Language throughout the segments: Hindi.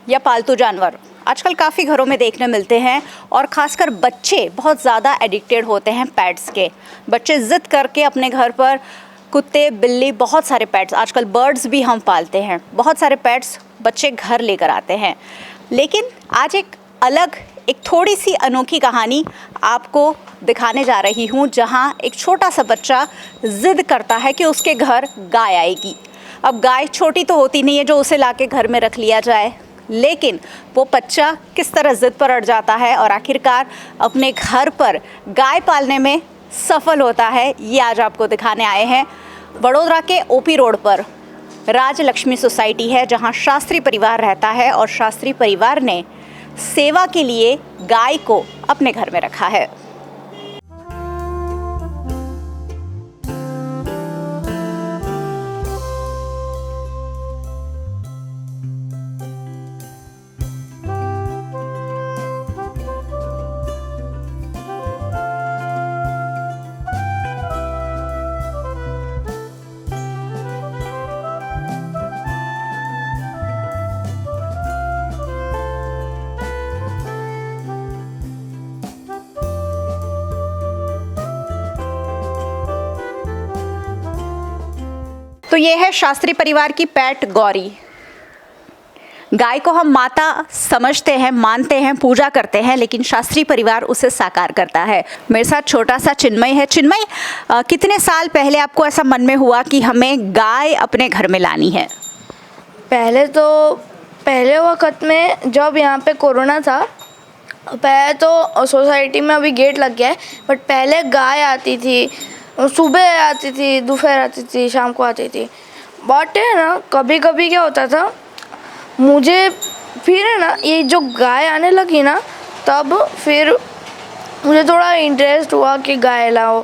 या पालतू जानवर आजकल काफ़ी घरों में देखने मिलते हैं और ख़ासकर बच्चे बहुत ज़्यादा एडिक्टेड होते हैं पेट्स के। बच्चे ज़िद करके अपने घर पर कुत्ते, बिल्ली, बहुत सारे पेट्स, आजकल बर्ड्स भी हम पालते हैं, बहुत सारे पेट्स बच्चे घर लेकर आते हैं। लेकिन आज एक थोड़ी सी अनोखी कहानी आपको दिखाने जा रही हूँ, जहाँ एक छोटा सा बच्चा ज़िद करता है कि उसके घर गाय आएगी। अब गाय छोटी तो होती नहीं है जो उसे लाके घर में रख लिया जाए, लेकिन वो बच्चा किस तरह ज़िद पर अड़ जाता है और आखिरकार अपने घर पर गाय पालने में सफल होता है, ये आज आपको दिखाने आए हैं। वडोदरा के ओपी रोड पर राजलक्ष्मी सोसाइटी है, जहां शास्त्री परिवार रहता है और शास्त्री परिवार ने सेवा के लिए गाय को अपने घर में रखा है। तो ये है शास्त्री परिवार की पेट गौरी। गाय को हम माता समझते हैं, मानते हैं, पूजा करते हैं, लेकिन शास्त्री परिवार उसे साकार करता है। मेरे साथ छोटा सा चिन्मय है। चिन्मय, कितने साल पहले आपको ऐसा मन में हुआ कि हमें गाय अपने घर में लानी है? पहले वक्त में जब यहाँ पे कोरोना था, पहले तो सोसाइटी में अभी गेट लग गया है, बट पहले गाय आती थी, सुबह आती थी, दोपहर आती थी, शाम को आती थी। बट है ना, कभी कभी क्या होता था, मुझे फिर है ना ये जो गाय आने लगी ना, तब फिर मुझे थोड़ा इंटरेस्ट हुआ कि गाय लाओ।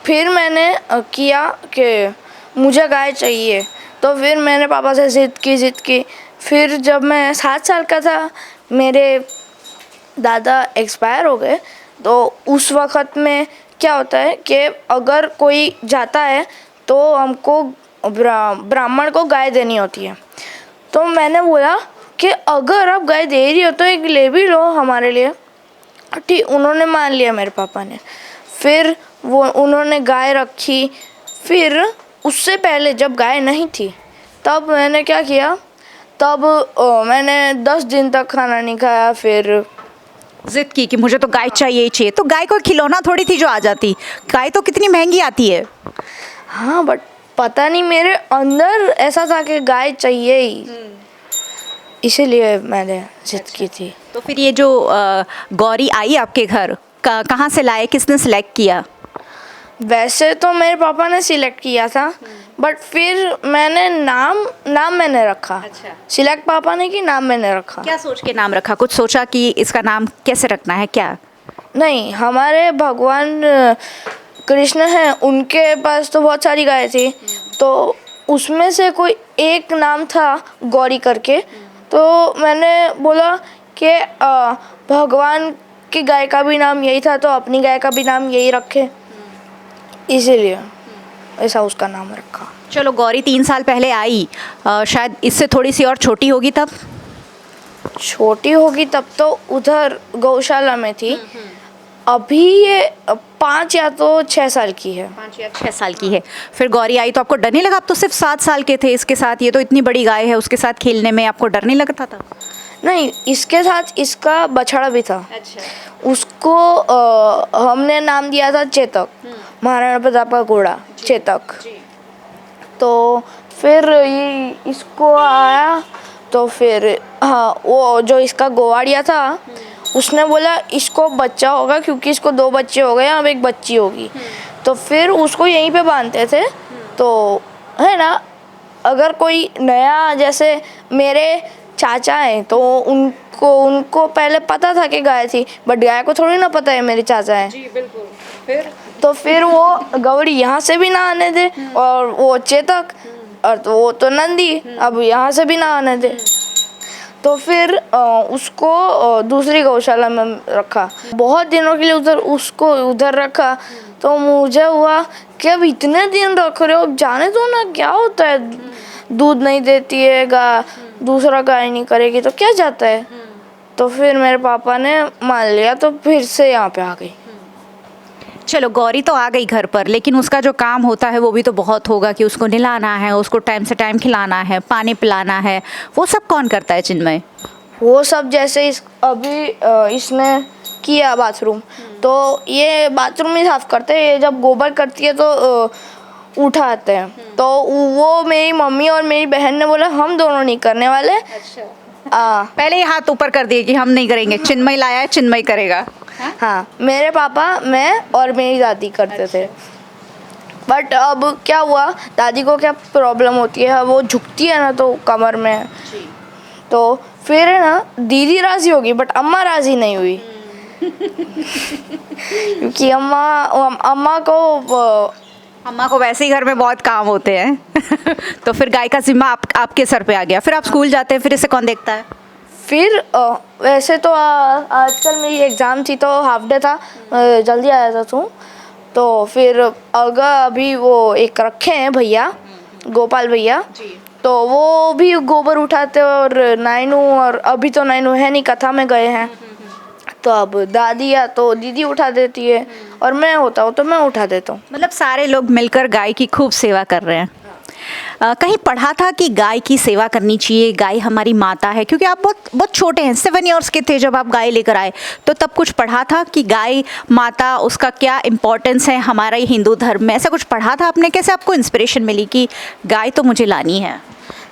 फिर मैंने किया कि मुझे गाय चाहिए, तो फिर मैंने पापा से ज़िद की। फिर जब मैं 7 साल का था, मेरे दादा एक्सपायर हो गए। तो उस वक़्त में क्या होता है कि अगर कोई जाता है तो हमको ब्राह्मण को गाय देनी होती है। तो मैंने बोला कि अगर आप गाय दे रही हो तो एक ले भी लो हमारे लिए। ठीक, उन्होंने मान लिया मेरे पापा ने। फिर उन्होंने गाय रखी। फिर उससे पहले जब गाय नहीं थी, तब मैंने क्या किया, तब मैंने 10 दिन तक खाना नहीं खाया। फिर जिद की कि मुझे तो गाय चाहिए ही चाहिए। तो गाय को खिलौना थोड़ी थी जो आ जाती, गाय तो कितनी महंगी आती है। हाँ, बट पता नहीं मेरे अंदर ऐसा था कि गाय चाहिए ही, इसीलिए मैंने जिद की थी। तो फिर ये जो गौरी आई आपके घर, कहाँ से लाए, किसने सिलेक्ट किया? वैसे तो मेरे पापा ने सिलेक्ट किया था, बट फिर मैंने नाम मैंने रखा। अच्छा। सिलेक्ट पापा ने की, नाम मैंने रखा। क्या सोच के नाम रखा? कुछ सोचा कि इसका नाम कैसे रखना है क्या? नहीं, हमारे भगवान कृष्ण हैं, उनके पास तो बहुत सारी गाय थी, तो उसमें से कोई एक नाम था गौरी करके। तो मैंने बोला कि भगवान की गाय का भी नाम यही था, तो अपनी गाय का भी नाम यही रखे, इसीलिए ऐसा उसका नाम रखा। चलो, गौरी 3 साल पहले आई, शायद इससे थोड़ी सी और छोटी होगी तब? छोटी होगी तब तो उधर गौशाला में थी। अभी ये 5 या तो 6 साल की है। 5 या 6 साल की है। फिर गौरी आई तो आपको डर नहीं लगा? आप तो सिर्फ 7 साल के थे इसके साथ, ये तो इतनी बड़ी गाय है, उसके साथ खेलने में आपको डर नहीं लगता था? नहीं, इसके साथ इसका बछड़ा भी था। अच्छा। उसको हमने नाम दिया था चेतक, महाराणा प्रताप का घोड़ा चेतक। तो फिर ये इसको आया, तो फिर हाँ, वो जो इसका गोवाड़िया था, उसने बोला इसको बच्चा होगा, क्योंकि इसको 2 बच्चे हो गए, अब एक बच्ची होगी। तो फिर उसको यहीं पे बांधते थे। तो है ना, अगर कोई नया, जैसे मेरे चाचा हैं, तो उनको पहले पता था कि गाय थी, बट गाय को थोड़ी ना पता है मेरे चाचा हैं। जी बिल्कुल। फिर तो फिर वो गौरी यहाँ से भी ना आने दे, और वो चेतक, और तो वो तो नंदी, अब यहाँ से भी ना आने दे। तो फिर उसको दूसरी गौशाला में रखा। बहुत दिनों के लिए उसको उधर रखा। तो मुझे हुआ कि अब इतने दिन रख रहे हो, अब जाने दो ना, क्या होता है, दूध नहीं देती है दूसरा गाय नहीं करेगी तो क्या जाता है। तो फिर मेरे पापा ने मान लिया तो फिर से यहाँ पे आ गई। चलो गौरी तो आ गई घर पर, लेकिन उसका जो काम होता है वो भी तो बहुत होगा कि उसको नहलाना है, उसको टाइम से टाइम खिलाना है, पानी पिलाना है, वो सब कौन करता है चिन्मय? वो सब जैसे अभी इसने किया बाथरूम, तो ये बाथरूम ही साफ करते हैं। ये जब गोबर करती है तो उठाते हैं। तो वो मेरी मम्मी और मेरी बहन ने बोला हम दोनों नहीं करने वाले। पहले ही हाथ ऊपर कर दिए कि हम नहीं करेंगे, चिन्मय लाया है, चिन्मय करेगा। हाँ, मेरे पापा, मैं और मेरी दादी करते थे। बट अब क्या हुआ, दादी को क्या प्रॉब्लम होती है, वो झुकती है ना तो कमर में, तो फिर है ना दीदी राजी होगी बट अम्मा राजी नहीं हुई। क्योंकि अम्मा को वैसे ही घर में बहुत काम होते हैं। तो फिर गाय का जिम्मा आपके सर पे आ गया। फिर आप स्कूल जाते हैं, फिर इसे कौन देखता है? फिर वैसे तो आजकल मेरी एग्ज़ाम थी तो हाफ डे था, जल्दी आया था तो फिर अगर अभी वो एक रखे हैं भैया, गोपाल भैया, तो वो भी गोबर उठाते और नाइनू, और अभी तो नाइनू है नहीं, कथा में गए हैं, तो अब दादी या तो दीदी उठा देती है और मैं होता हूँ तो मैं उठा देता हूँ। मतलब सारे लोग मिलकर गाय की खूब सेवा कर रहे हैं। कहीं पढ़ा था कि गाय की सेवा करनी चाहिए, गाय हमारी माता है, क्योंकि आप बहुत छोटे हैं, 7 इयर्स के थे जब आप गाय लेकर आए, तो तब कुछ पढ़ा था कि गाय माता, उसका क्या इम्पोर्टेंस है हमारे हिंदू धर्म में? ऐसा कुछ पढ़ा था आपने? कैसे आपको इंस्पिरेशन मिली कि गाय तो मुझे लानी है?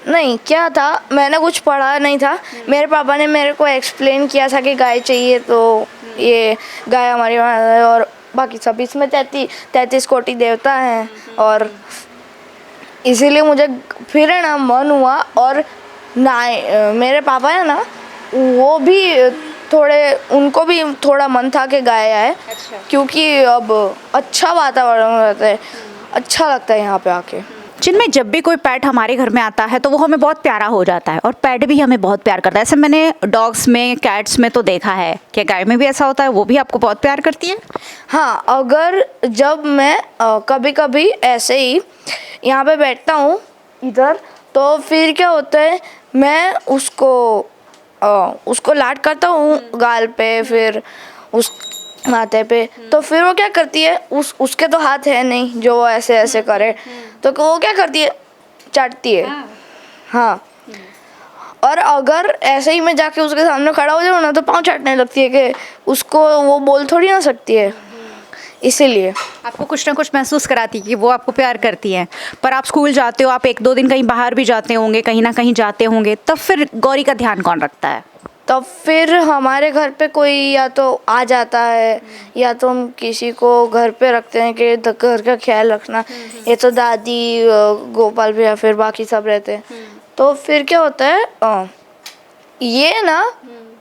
नहीं, क्या था, मैंने कुछ पढ़ा नहीं था, मेरे पापा ने मेरे को एक्सप्लेन किया था कि गाय चाहिए तो ये गाय हमारी माता है और बाकी सब, इसमें 33 कोटि देवता हैं, और इसीलिए मुझे फिर है ना मन हुआ। और मेरे पापा है ना, वो भी उनको भी थोड़ा मन था कि गाय आए। क्योंकि अब अच्छा वातावरण रहता है, अच्छा लगता है यहाँ पे आके। जिनमें जब भी कोई पेट हमारे घर में आता है तो वो हमें बहुत प्यारा हो जाता है, और पेट भी हमें बहुत प्यार करता है। ऐसे मैंने डॉग्स में, कैट्स में तो देखा है। क्या गाय में भी ऐसा होता है, वो भी आपको बहुत प्यार करती है? हाँ, अगर जब मैं कभी कभी ऐसे ही यहाँ पे बैठता हूँ इधर, तो फिर क्या होता है, मैं उसको लाड करता हूँ गाल पे, फिर उस माथे पे, तो फिर वो क्या करती है, उसके तो हाथ है नहीं जो वो ऐसे ऐसे करे, तो वो क्या करती है, चाटती है। हाँ, और अगर ऐसे ही मैं जाके उसके सामने खड़ा हो जाऊँ ना तो पाँव चाटने लगती है कि उसको वो बोल थोड़ी ना सकती है, इसीलिए। आपको कुछ ना कुछ महसूस कराती है कि वो आपको प्यार करती हैं। पर आप स्कूल जाते हो, आप 1-2 दिन कहीं बाहर भी जाते होंगे, कहीं ना कहीं जाते होंगे, तब फिर गौरी का ध्यान कौन रखता है? तब फिर हमारे घर पे कोई या तो आ जाता है, या तो हम किसी को घर पे रखते हैं कि घर का ख्याल रखना। ये तो दादी, गोपाल भैया, फिर बाकी सब रहते हैं। तो फिर क्या होता है, ये ना,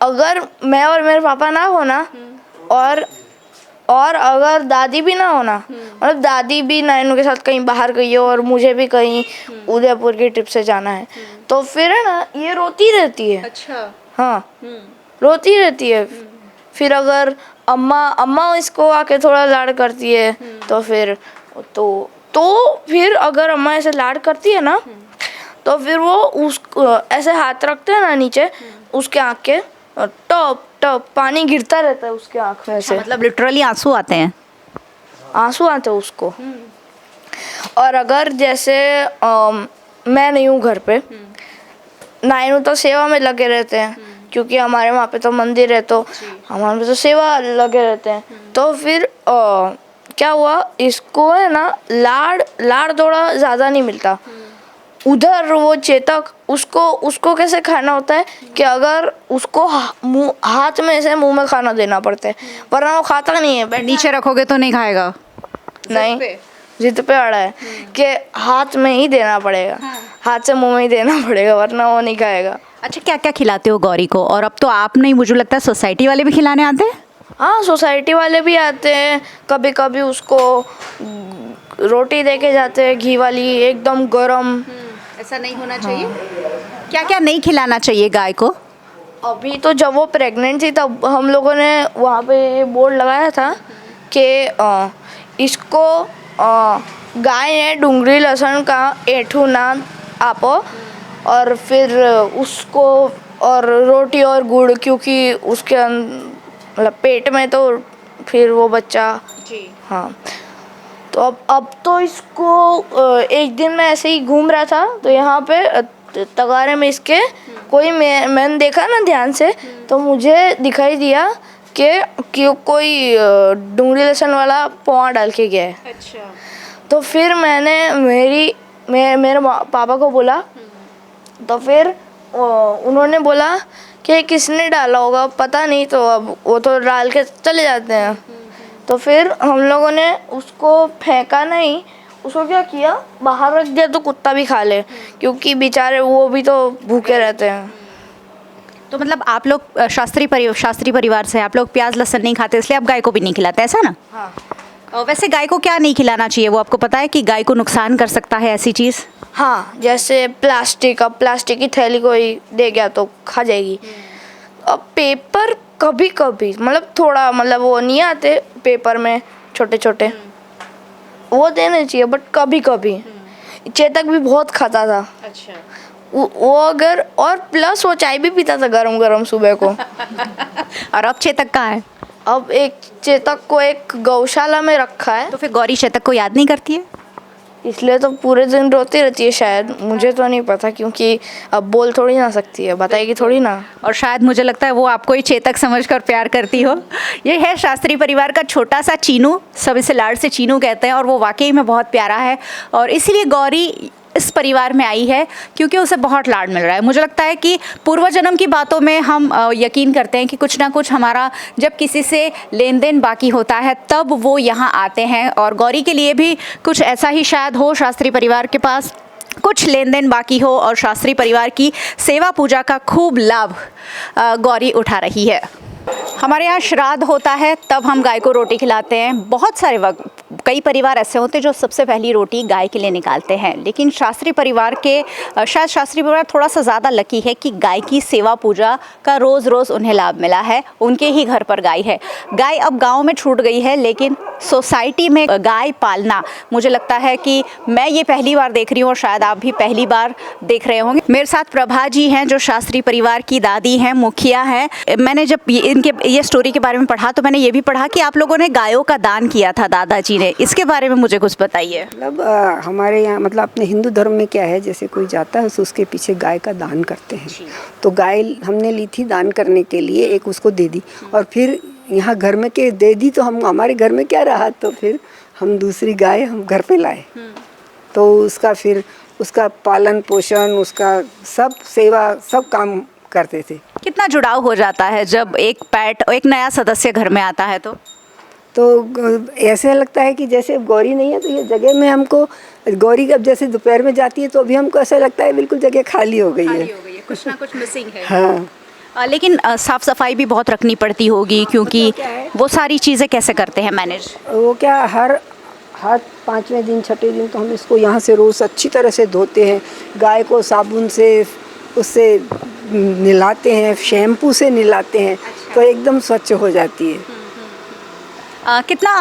अगर मैं और मेरे पापा ना हो ना, और अगर दादी भी ना हो ना, मतलब दादी भी नाइनू के साथ कहीं बाहर गई हो और मुझे भी कहीं उदयपुर की ट्रिप से जाना है, तो फिर है ना ये रोती रहती है। अच्छा। हाँ, रोती रहती है। फिर अगर अम्मा इसको आके थोड़ा लाड करती है, तो फिर अगर अम्मा ऐसे लाड करती है ना, तो फिर वो ऐसे हाथ रखते हैं ना नीचे उसके आँख के, टॉप टॉप पानी गिरता रहता है उसके आँख में से। मतलब लिटरली आंसू आते हैं? आंसू आते हैं उसको। और अगर जैसे मैं नहीं हूँ घर पे, नाइनू तो सेवा में लगे रहते हैं, क्योंकि हमारे वहाँ पे तो मंदिर है, तो हमारे में तो सेवा लगे रहते हैं। तो फिर क्या हुआ, इसको है ना लाड़ थोड़ा ज़्यादा नहीं मिलता। उधर वो चेतक, उसको कैसे खाना होता है कि अगर उसको हाथ में से मुंह में खाना देना पड़ता है, वरना वो खाता नहीं है। नीचे रखोगे तो नहीं खाएगा? नहीं, जिद पे अड़ा है कि हाथ में ही देना पड़ेगा। हाथ से मुंह में ही देना पड़ेगा, वरना वो नहीं खाएगा। अच्छा, क्या क्या खिलाते हो गौरी को? और अब तो आप नहीं, मुझे लगता है सोसाइटी वाले भी खिलाने आते हैं? हाँ, सोसाइटी वाले भी आते हैं, कभी कभी उसको रोटी दे के जाते हैं, घी वाली, एकदम गरम। ऐसा नहीं होना चाहिए। क्या क्या नहीं खिलाना चाहिए गाय को? अभी तो जब वो प्रेग्नेंट थी तब हम लोगों ने वहाँ पे बोर्ड लगाया था कि इसको गाय ने डूंगरी लहसुन का एठू ना आपो, और फिर उसको और रोटी और गुड़, क्योंकि उसके मतलब पेट में तो फिर वो बच्चा। जी। हाँ, तो अब तो इसको एक दिन मैं ऐसे ही घूम रहा था तो यहाँ पे तगारे में इसके कोई मैंने देखा ना ध्यान से, तो मुझे दिखाई दिया कि कोई डूंगरी लहसुन वाला पोहा डाल के गया है। अच्छा। तो फिर मैंने मेरे पापा को बोला, तो फिर उन्होंने बोला कि किसने डाला होगा पता नहीं, तो अब वो तो डाल के चले जाते हैं। तो फिर हम लोगों ने उसको फेंका नहीं, उसको क्या किया, बाहर रख दिया तो कुत्ता भी खा ले, क्योंकि बेचारे वो भी तो भूखे रहते हैं। तो मतलब आप लोग शास्त्री परिवार से, आप लोग प्याज लहसुन नहीं खाते, इसलिए आप गाय को भी नहीं खिलाते, ऐसा ना? हाँ और वैसे गाय को क्या नहीं खिलाना चाहिए, वो आपको पता है कि गाय को नुकसान कर सकता है ऐसी चीज़? हाँ, जैसे प्लास्टिक की थैली कोई दे गया तो खा जाएगी। अब पेपर कभी कभी, मतलब थोड़ा, मतलब वो नहीं आते पेपर में छोटे छोटे, वो देने चाहिए, बट कभी कभी। चेतक भी बहुत खाता था। अच्छा। वो अगर, और प्लस वो चाय भी पीता था गरम गरम सुबह को। और अब चेतक कहाँ है? अब एक चेतक को एक गौशाला में रखा है, तो फिर गौरी चेतक को याद नहीं करती है? इसलिए तो पूरे दिन रोती रहती है शायद, मुझे तो नहीं पता, क्योंकि अब बोल थोड़ी ना सकती है, बताएगी थोड़ी ना। और शायद मुझे लगता है वो आपको ही चेतक समझकर प्यार करती हो। ये है शास्त्री परिवार का छोटा सा चीनू, सब इसे लाड से चीनू कहते हैं, और वो वाकई में बहुत प्यारा है, और इसीलिए गौरी इस परिवार में आई है क्योंकि उसे बहुत लाड मिल रहा है। मुझे लगता है कि पूर्व जन्म की बातों में हम यकीन करते हैं कि कुछ ना कुछ हमारा जब किसी से लेन देन बाकी होता है तब वो यहाँ आते हैं, और गौरी के लिए भी कुछ ऐसा ही शायद हो, शास्त्री परिवार के पास कुछ लेन देन बाकी हो और शास्त्री परिवार की सेवा पूजा का खूब लाभ गौरी उठा रही है। हमारे यहाँ श्राद्ध होता है तब हम गाय को रोटी खिलाते हैं। बहुत सारे वक्त कई परिवार ऐसे होते हैं जो सबसे पहली रोटी गाय के लिए निकालते हैं, लेकिन शास्त्री परिवार के शायद शास्त्री परिवार थोड़ा सा ज़्यादा लकी है कि गाय की सेवा पूजा का रोज़ रोज़ उन्हें लाभ मिला है। उनके ही घर पर गाय है। गाय अब गांव में छूट गई है, लेकिन सोसाइटी में गाय पालना मुझे लगता है कि मैं ये पहली बार देख रही हूँ और शायद आप भी पहली बार देख रहे होंगे। मेरे साथ प्रभा जी हैं जो शास्त्री परिवार की दादी हैं, मुखिया हैं। मैंने जब इनके ये स्टोरी के बारे में पढ़ा तो मैंने ये भी पढ़ा कि आप लोगों ने गायों का दान किया था दादाजी ने, इसके बारे में मुझे कुछ बताइए। मतलब हमारे यहाँ, मतलब अपने हिंदू धर्म में क्या है, जैसे कोई जाता है तो उसके पीछे गाय का दान करते हैं। तो गाय हमने ली थी दान करने के लिए, एक उसको दे दी, और फिर यहाँ घर में के दे दी, तो हम हमारे घर में क्या रहा, तो फिर हम दूसरी गाय हम घर पे लाए। तो उसका फिर उसका पालन पोषण, उसका सब सेवा, सब काम करते थे। कितना जुड़ाव हो जाता है जब एक पेट, एक नया सदस्य घर में आता है तो ऐसे लगता है कि जैसे गौरी नहीं है तो ये जगह में हमको, गौरी अब जैसे दोपहर में जाती है तो अभी हमको ऐसा लगता है बिल्कुल जगह खाली हो गई है, कुछ ना कुछ मिसिंग है। हाँ, लेकिन साफ सफाई भी बहुत रखनी पड़ती होगी, क्योंकि वो सारी चीज़ें कैसे करते हैं मैनेज? वो क्या हर 5वें दिन 6ठे दिन तो हम इसको यहाँ से रोज़ अच्छी तरह से धोते हैं। गाय को साबुन से उससे नहलाते हैं, शैम्पू से नहलाते हैं। तो एकदम स्वच्छ हो जाती है। कितना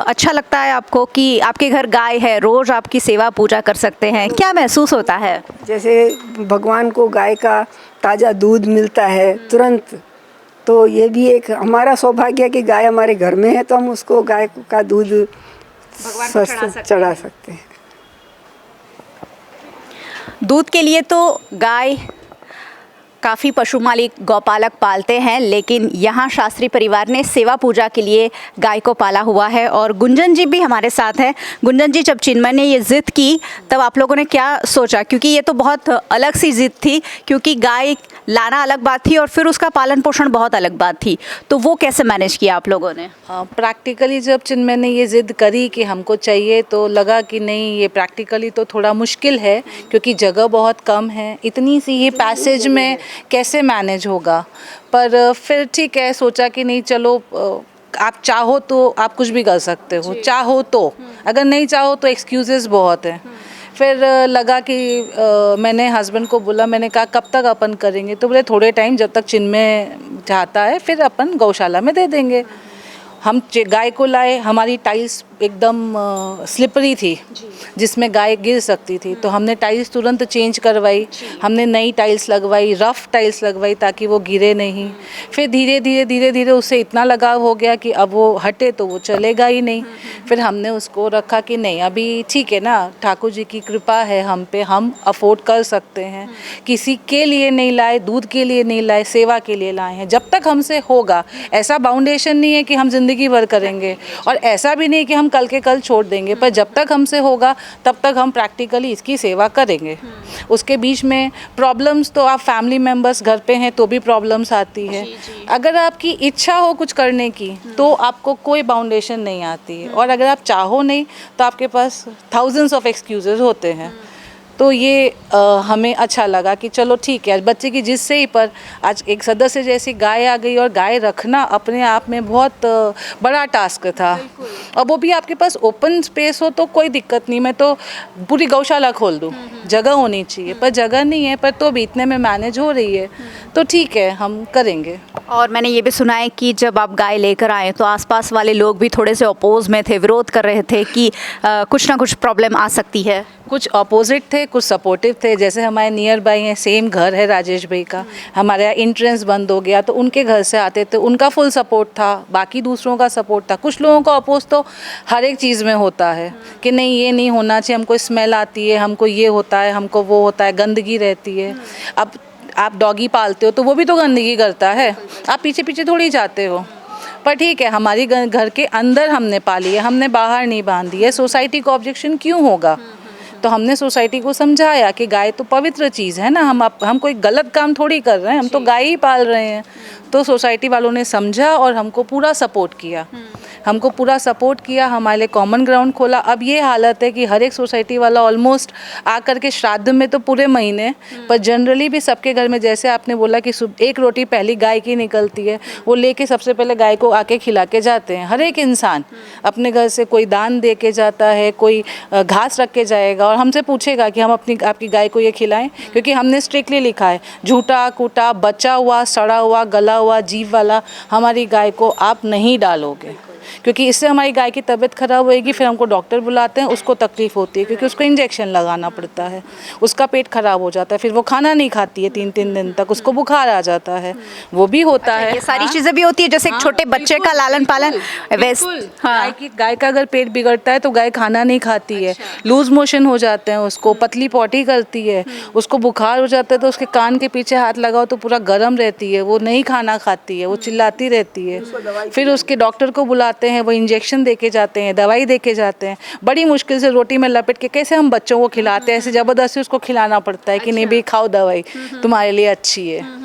अच्छा लगता है आपको कि आपके घर गाय है, रोज़ आपकी सेवा पूजा कर सकते हैं, क्या महसूस होता है? जैसे भगवान को गाय का ताज़ा दूध मिलता है तुरंत, तो ये भी एक हमारा सौभाग्य है कि गाय हमारे घर में है, तो हम उसको गाय का दूध चढ़ा सकते हैं। दूध के लिए तो गाय काफ़ी पशु मालिक गौपालक पालते हैं, लेकिन यहाँ शास्त्री परिवार ने सेवा पूजा के लिए गाय को पाला हुआ है। और गुंजन जी भी हमारे साथ हैं। गुंजन जी, जब चिन्मय ने ये ज़िद की तब आप लोगों ने क्या सोचा? क्योंकि ये तो बहुत अलग सी ज़िद थी, क्योंकि गाय लाना अलग बात थी और फिर उसका पालन पोषण बहुत अलग बात थी, तो वो कैसे मैनेज किया आप लोगों ने? हाँ, प्रैक्टिकली जब चिन्मय ने ये ज़िद करी कि हमको चाहिए, तो लगा कि नहीं, ये प्रैक्टिकली तो थोड़ा मुश्किल है, क्योंकि जगह बहुत कम है, इतनी सी ही पैसेज में कैसे मैनेज होगा। पर फिर ठीक है, सोचा कि नहीं, चलो आप चाहो तो आप कुछ भी कर सकते हो, चाहो तो, अगर नहीं चाहो तो एक्सक्यूज़ेस बहुत हैं। फिर लगा कि मैंने हस्बैंड को बोला, मैंने कहा कब तक अपन करेंगे? तो बोले थोड़े टाइम, जब तक चिन्मय चाहता है फिर अपन गौशाला में दे देंगे। हम गाय को लाए, हमारी टाइल्स एकदम स्लिपरी थी जिसमें गाय गिर सकती थी, तो हमने टाइल्स तुरंत चेंज करवाई, हमने नई टाइल्स लगवाई, रफ़ टाइल्स लगवाई ताकि वो गिरे नहीं। फिर धीरे धीरे उससे इतना लगाव हो गया कि अब वो हटे तो वो चलेगा ही नहीं। फिर हमने उसको रखा कि नहीं अभी ठीक है ना, ठाकुर जी की कृपा है हम पे, हम अफोर्ड कर सकते हैं, किसी के लिए नहीं लाए, दूध के लिए नहीं लाए, सेवा के लिए लाए हैं। जब तक हमसे होगा, ऐसा बाउंडेशन नहीं है कि हम ज़िंदगी भर करेंगे और ऐसा भी नहीं कि हम कल के कल छोड़ देंगे, पर जब तक हमसे होगा तब तक हम प्रैक्टिकली इसकी सेवा करेंगे। उसके बीच में प्रॉब्लम्स तो आप फैमिली मेम्बर्स घर पे हैं तो भी प्रॉब्लम्स आती है। अगर आपकी इच्छा हो कुछ करने की तो आपको कोई बाउंडेशन नहीं आती है, और अगर आप चाहो नहीं तो आपके पास थाउजेंड्स ऑफ एक्सक्यूजेस होते हैं। तो ये हमें अच्छा लगा कि चलो ठीक है, बच्चे की जिद से ही पर आज एक सदस्य जैसी गाय आ गई, और गाय रखना अपने आप में बहुत बड़ा टास्क था। और वो भी आपके पास ओपन स्पेस हो तो कोई दिक्कत नहीं, मैं तो पूरी गौशाला खोल दूँ, जगह होनी चाहिए, पर जगह नहीं है, पर तो भी इतने में मैनेज हो रही है, तो ठीक है हम करेंगे। और मैंने ये भी सुना है कि जब आप गाय लेकर आए तो आसपास वाले लोग भी थोड़े से अपोज में थे, विरोध कर रहे थे कि कुछ ना कुछ प्रॉब्लम आ सकती है। कुछ अपोजिट थे, कुछ सपोर्टिव थे। जैसे हमारे नियर बाई हैं, सेम घर है राजेश भाई का, हमारे यहाँ एंट्रेंस बंद हो गया तो उनके घर से आते थे, उनका फुल सपोर्ट था, बाकी दूसरों का सपोर्ट था। कुछ लोगों का अपोज तो हर एक चीज़ में होता है कि नहीं ये नहीं होना चाहिए, हमको स्मेल आती है, हमको ये होता है, हमको वो होता है, गंदगी रहती है। अब आप डॉगी पालते हो तो वो भी तो गंदगी करता है, आप पीछे पीछे थोड़ी जाते हो। पर ठीक है, हमारी घर के अंदर हमने पाली है, हमने बाहर नहीं बांधी है, सोसाइटी को ऑब्जेक्शन क्यों होगा। तो हमने सोसाइटी को समझाया कि गाय तो पवित्र चीज़ है ना, हम कोई गलत काम थोड़ी कर रहे हैं, हम तो गाय ही पाल रहे हैं। तो सोसाइटी वालों ने समझा और हमको पूरा सपोर्ट किया, हमारे लिए कॉमन ग्राउंड खोला। अब ये हालत है कि हर एक सोसाइटी वाला ऑलमोस्ट आकर के श्राद्ध में तो पूरे महीने, पर जनरली भी सबके घर में, जैसे आपने बोला कि एक रोटी पहली गाय की निकलती है, वो लेके सबसे पहले गाय को आके खिला के जाते हैं। हर एक इंसान अपने घर से कोई दान दे के जाता है, कोई घास रख के जाएगा और हमसे पूछेगा कि हम आपकी गाय को ये खिलाएं, क्योंकि हमने स्ट्रिक्टली लिखा है झूठा कूटा बचा हुआ सड़ा हुआ गला हुआ जीव वाला हमारी गाय को आप नहीं डालोगे, क्योंकि इससे हमारी गाय की तबीयत खराब होएगी। फिर हमको डॉक्टर बुलाते हैं, उसको तकलीफ होती है क्योंकि उसको इंजेक्शन लगाना पड़ता है, उसका पेट खराब हो जाता है, फिर वो खाना नहीं खाती है 3-3 दिन तक, उसको बुखार आ जाता है, वो भी होता है। ये सारी चीज़ें भी होती है, जैसे एक छोटे बच्चे का लालन पालन वैसे। हाँ, गाय का अगर पेट बिगड़ता है तो गाय खाना नहीं खाती है, लूज मोशन हो जाते हैं, उसको पतली पॉटी करती है, उसको बुखार हो जाता है तो उसके कान के पीछे हाथ लगाओ तो पूरा गर्म रहती है, वो नहीं खाना खाती है, वो चिल्लाती रहती है। फिर उसके डॉक्टर को बुलाते हैं, वो इंजेक्शन दे के जाते हैं, दवाई दे के जाते हैं, बड़ी मुश्किल से रोटी में लपेट के कैसे हम बच्चों को खिलाते हैं, ऐसे ज़बरदस्ती उसको खिलाना पड़ता है कि नहीं भाई खाओ दवाई, तुम्हारे लिए अच्छी है।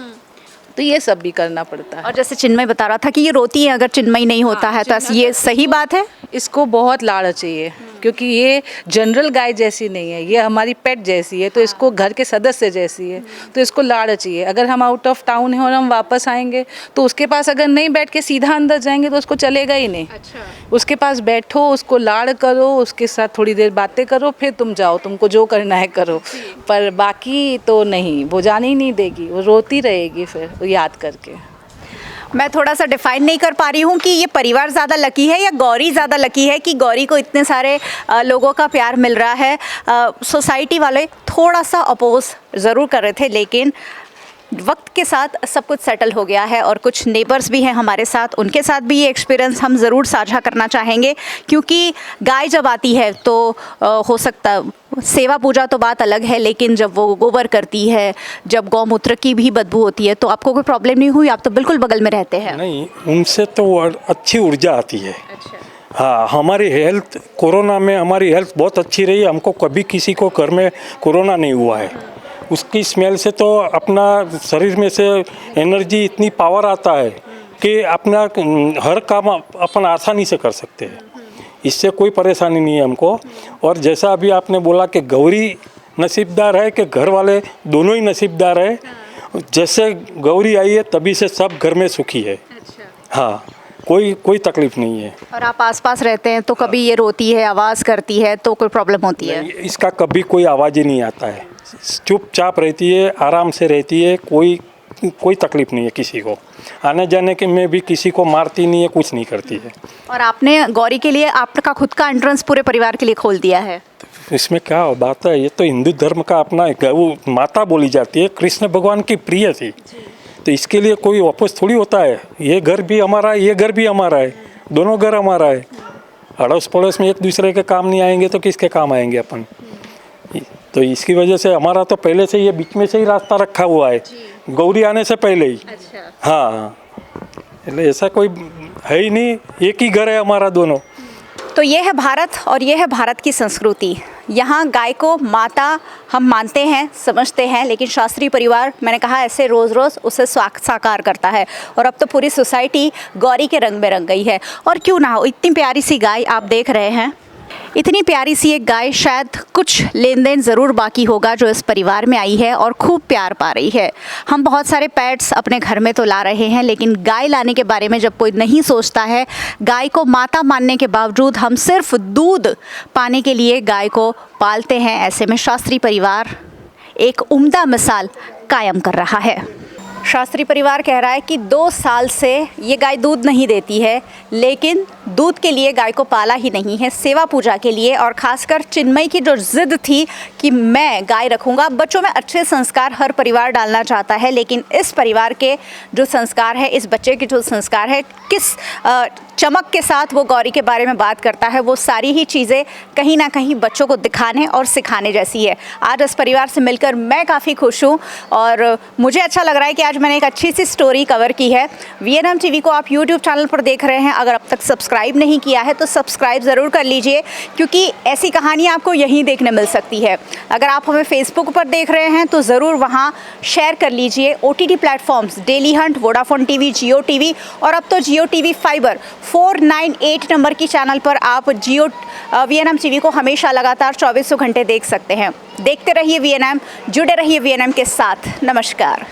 तो ये सब भी करना पड़ता है। और जैसे चिन्मय बता रहा था कि ये रोती है अगर चिन्मय नहीं होता है, तो ये सही बात है। इसको बहुत लाड़ चाहिए क्योंकि ये जनरल गाय जैसी नहीं है, ये हमारी पेट जैसी है, तो इसको घर के सदस्य जैसी है, तो इसको लाड़ चाहिए। अगर हम आउट ऑफ टाउन हैं और हम वापस आएंगे तो उसके पास अगर नहीं बैठ के सीधा अंदर जाएंगे तो उसको चलेगा ही नहीं। उसके पास बैठो, उसको लाड़ करो, उसके साथ थोड़ी देर बातें करो, फिर तुम जाओ, तुमको जो करना है करो, पर बाकी तो नहीं, वो जाने ही नहीं देगी, वो रोती रहेगी फिर याद करके। मैं थोड़ा सा डिफाइन नहीं कर पा रही हूँ कि ये परिवार ज़्यादा लकी है या गौरी ज़्यादा लकी है कि गौरी को इतने सारे लोगों का प्यार मिल रहा है। सोसाइटी वाले थोड़ा सा अपोज ज़रूर कर रहे थे, लेकिन वक्त के साथ सब कुछ सेटल हो गया है। और कुछ नेबर्स भी हैं हमारे साथ, उनके साथ भी ये एक्सपीरियंस हम ज़रूर साझा करना चाहेंगे, क्योंकि गाय जब आती है तो हो सकता सेवा पूजा तो बात अलग है, लेकिन जब वो गोबर करती है, जब गौमूत्र की भी बदबू होती है, तो आपको कोई प्रॉब्लम नहीं हुई? आप तो बिल्कुल बगल में रहते हैं। नहीं, उनसे तो अच्छी ऊर्जा आती है। हाँ, हमारी हेल्थ कोरोना में हमारी हेल्थ बहुत अच्छी रही, हमको कभी किसी को घर में कोरोना नहीं हुआ है। उसकी स्मेल से तो अपना शरीर में से एनर्जी इतनी पावर आता है कि अपना हर काम अपन आसानी से कर सकते हैं, इससे कोई परेशानी नहीं है हमको। और जैसा अभी आपने बोला कि गौरी नसीबदार है कि घर वाले दोनों ही नसीबदार है, जैसे गौरी आई है तभी से सब घर में सुखी है। हाँ, कोई तकलीफ नहीं है। और आप आसपास रहते हैं तो कभी ये रोती है, आवाज़ करती है तो कोई प्रॉब्लम होती है? इसका कभी कोई आवाज़ ही नहीं आता है, चुपचाप रहती है, आराम से रहती है, कोई कोई तकलीफ नहीं है किसी को, आने जाने के में भी किसी को मारती नहीं है, कुछ नहीं करती है। और आपने गौरी के लिए आपका खुद का एंट्रेंस पूरे परिवार के लिए खोल दिया है। इसमें क्या बात है, ये तो हिंदू धर्म का अपना गौ माता बोली जाती है, कृष्ण भगवान की प्रिय थी, तो इसके लिए कोई वापस थोड़ी होता है। ये घर भी हमारा है, ये घर भी हमारा है, दोनों घर हमारा है। अड़ोस पड़ोस में एक दूसरे के काम नहीं आएंगे तो किसके काम आएंगे अपन। तो इसकी वजह से हमारा तो पहले से ये बीच में से ही रास्ता रखा हुआ है, गौरी आने से पहले ही। हाँ, એટલે ऐसा कोई है ही नहीं, एक ही घर है हमारा दोनों। तो ये है भारत और ये है भारत की संस्कृति। यहाँ गाय को माता हम मानते हैं, समझते हैं, लेकिन शास्त्रीय परिवार, मैंने कहा, ऐसे रोज़ रोज़ उसे साकार करता है। और अब तो पूरी सोसाइटी गौरी के रंग में रंग गई है। और क्यों ना हो, इतनी प्यारी सी गाय आप देख रहे हैं, इतनी प्यारी सी एक गाय, शायद कुछ लेन देन ज़रूर बाकी होगा जो इस परिवार में आई है और खूब प्यार पा रही है। हम बहुत सारे पेट्स अपने घर में तो ला रहे हैं, लेकिन गाय लाने के बारे में जब कोई नहीं सोचता है, गाय को माता मानने के बावजूद हम सिर्फ दूध पाने के लिए गाय को पालते हैं। ऐसे में शास्त्री परिवार एक उम्दा मिसाल कायम कर रहा है। शास्त्री परिवार कह रहा है कि 2 साल से ये गाय दूध नहीं देती है, लेकिन दूध के लिए गाय को पाला ही नहीं है, सेवा पूजा के लिए। और ख़ासकर चिन्मय की जो ज़िद थी कि मैं गाय रखूँगा, बच्चों में अच्छे संस्कार हर परिवार डालना चाहता है, लेकिन इस परिवार के जो संस्कार है, इस बच्चे के जो संस्कार है, किस चमक के साथ वो गौरी के बारे में बात करता है, वो सारी ही चीज़ें कहीं ना कहीं बच्चों को दिखाने और सिखाने जैसी है। आज इस परिवार से मिलकर मैं काफ़ी खुश हूँ और मुझे अच्छा लग रहा है कि आज मैंने एक अच्छी सी स्टोरी कवर की है। VNM TV को आप YouTube चैनल पर देख रहे हैं, अगर अब तक सब्सक्राइब नहीं किया है तो सब्सक्राइब ज़रूर कर लीजिए, क्योंकि ऐसी कहानियाँ आपको यहीं देखने मिल सकती है। अगर आप हमें फेसबुक पर देख रहे हैं तो ज़रूर वहाँ शेयर कर लीजिए। OTT platforms daily Hunt, Vodafone TV, जियो TV और अब तो जियो TV फाइबर 498 नंबर की चैनल पर आप VNM TV को हमेशा लगातार 24 घंटे देख सकते हैं। देखते रहिए VNM, जुड़े रहिए VNM के साथ। नमस्कार।